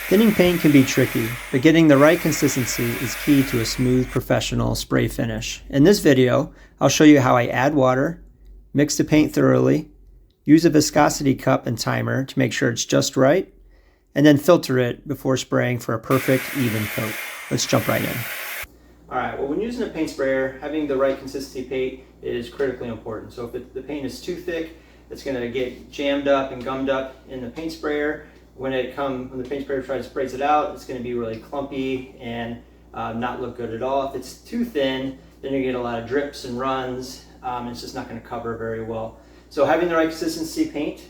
Thinning paint can be tricky, but getting the right consistency is key to a smooth, professional spray finish. In this video, I'll show you how I add water, mix the paint thoroughly, use a viscosity cup and timer to make sure it's just right, and then filter it before spraying for a perfect, even coat. Let's jump right in. Alright, well, when using a paint sprayer, having the right consistency paint is critically important. So if the paint is too thick, it's going to get jammed up and gummed up in the paint sprayer. When the paint sprayer tries to sprays it out, it's going to be really clumpy and not look good at all. If it's too thin, then you get a lot of drips and runs, and it's just not going to cover very well. So having the right consistency paint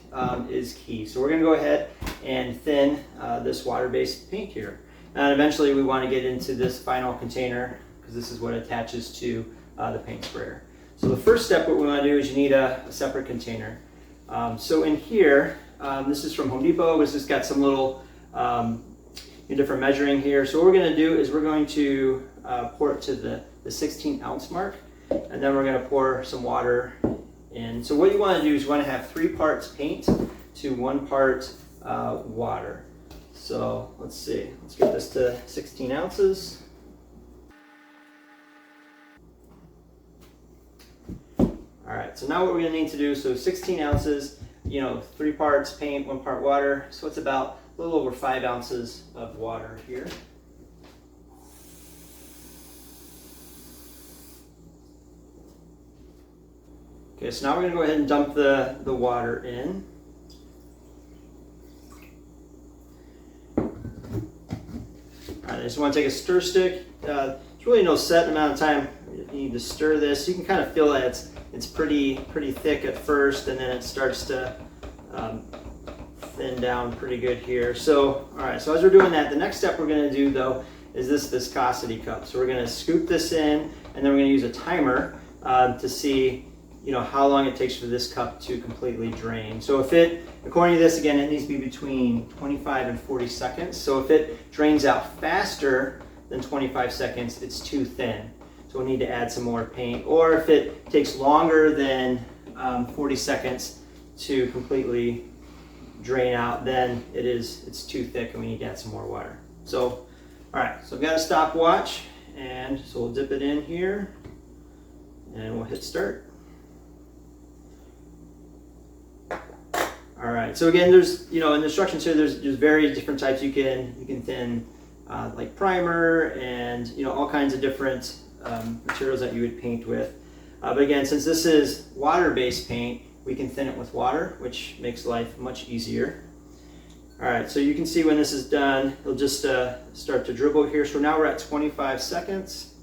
is key. So we're going to go ahead and thin this water-based paint here. And eventually we want to get into this final container because this is what attaches to the paint sprayer. So the first step, what we want to do is you need a separate container. So in here, this is from Home Depot. It's just got some little different measuring here. So what we're going to do is we're going to pour it to the 16 ounce mark, and then we're going to pour some water in. So what you want to do is you want to have 3 parts paint to 1 part water. So let's see, let's get this to 16 ounces. All right, so now what we're going to need to do, so 16 ounces, 3 parts paint, 1 part water, so it's about a little over 5 ounces of water here. Okay, so now we're going to go ahead and dump the water in. All right, I just want to take a stir stick. There's really no set amount of time you need to stir this. You can kind of feel that it's pretty thick at first, and then it starts to thin down pretty good here. So, all right, so as we're doing that, the next step we're going to do though is this viscosity cup. So we're going to scoop this in, and then we're going to use a timer to see how long it takes for this cup to completely drain. So if it, according to this, again, it needs to be between 25 and 40 seconds. So if it drains out faster than 25 seconds, it's too thin. So we'll need to add some more paint. Or if it takes longer than 40 seconds to completely drain out, then it's too thick and we need to add some more water. So, all right, so I've got a stopwatch, and so we'll dip it in here and we'll hit start. All right, so again, there's, in the instructions here, there's various different types you can thin, like primer and, all kinds of different materials that you would paint with. But again, since this is water-based paint, we can thin it with water, which makes life much easier. All right, so you can see when this is done, it'll just start to dribble here. So now we're at 25 seconds.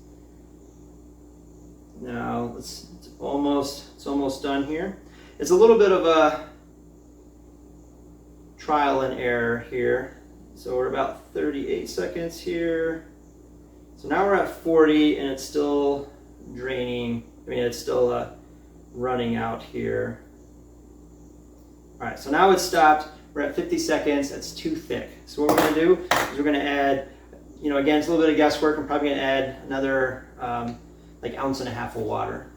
Now it's almost done here. It's a little bit of a trial and error here. So we're about 38 seconds here. So now we're at 40 and it's still draining. It's still running out here. All right, so now it's stopped. We're at 50 seconds. That's too thick. So what we're going to do is we're going to add, again, it's a little bit of guesswork. I'm probably going to add another like 1.5 ounces of water.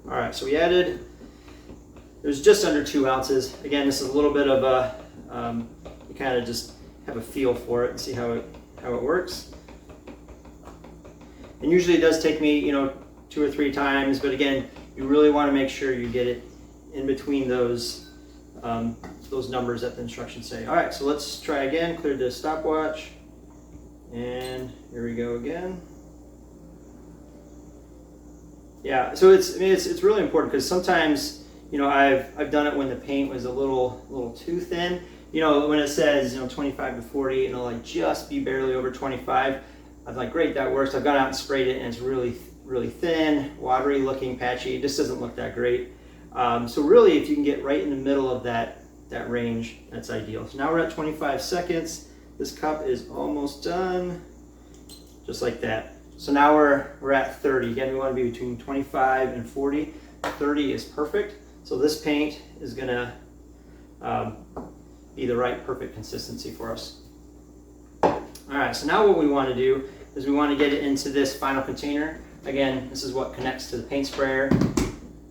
All right, so we added, it was just under 2 ounces. Again, this is a little bit of a, you kind of just have a feel for it and see how it works. And usually it does take me, 2 or 3 times, but again, you really want to make sure you get it in between those numbers that the instructions say. All right, so let's try again, clear the stopwatch, and here we go again. Yeah, so it's really important because sometimes, I've done it when the paint was a little too thin. When it says, 25 to 40 and it'll like just be barely over 25, I'm like, great, that works. I've gone out and sprayed it and it's really, really thin, watery looking, patchy. It just doesn't look that great. So really, if you can get right in the middle of that range, that's ideal. So now we're at 25 seconds. This cup is almost done, just like that. So now we're at 30. Again, we want to be between 25 and 40. 30 is perfect. So this paint is going to be the right perfect consistency for us. All right, so now what we want to do is we want to get it into this final container. Again, this is what connects to the paint sprayer.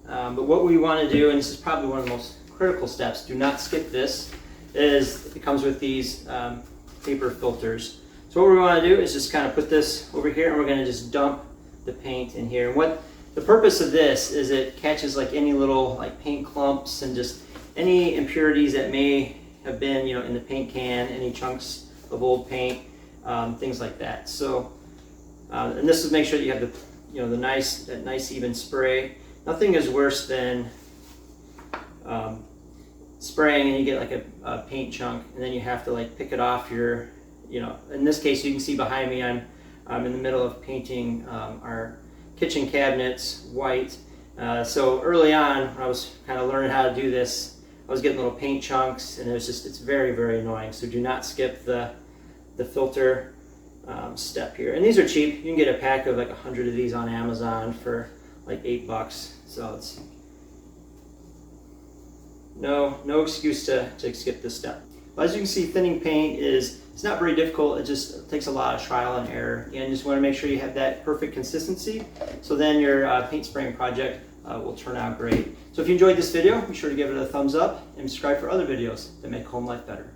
But what we want to do, and this is probably one of the most critical steps, do not skip this, is it comes with these paper filters. So what we want to do is just kind of put this over here, and we're going to just dump the paint in here. And what the purpose of this is it catches like any little like paint clumps and just any impurities that may have been, you know, in the paint can, any chunks of old paint, things like that. So, and this is make sure that you have the, you know, that nice even spray. Nothing is worse than spraying and you get like a paint chunk, and then you have to like pick it off your, you know, in this case you can see behind me I'm in the middle of painting our kitchen cabinets white. So early on when I was kind of learning how to do this, I was getting little paint chunks, and it's very, very annoying. So do not skip the filter step here. And these are cheap. You can get a pack of like 100 of these on Amazon for like $8. So it's no excuse to skip this step. But as you can see, thinning paint it's not very difficult. It just takes a lot of trial and error. Again, just want to make sure you have that perfect consistency, so then your paint spraying project will turn out great. So if you enjoyed this video, be sure to give it a thumbs up and subscribe for other videos that make home life better.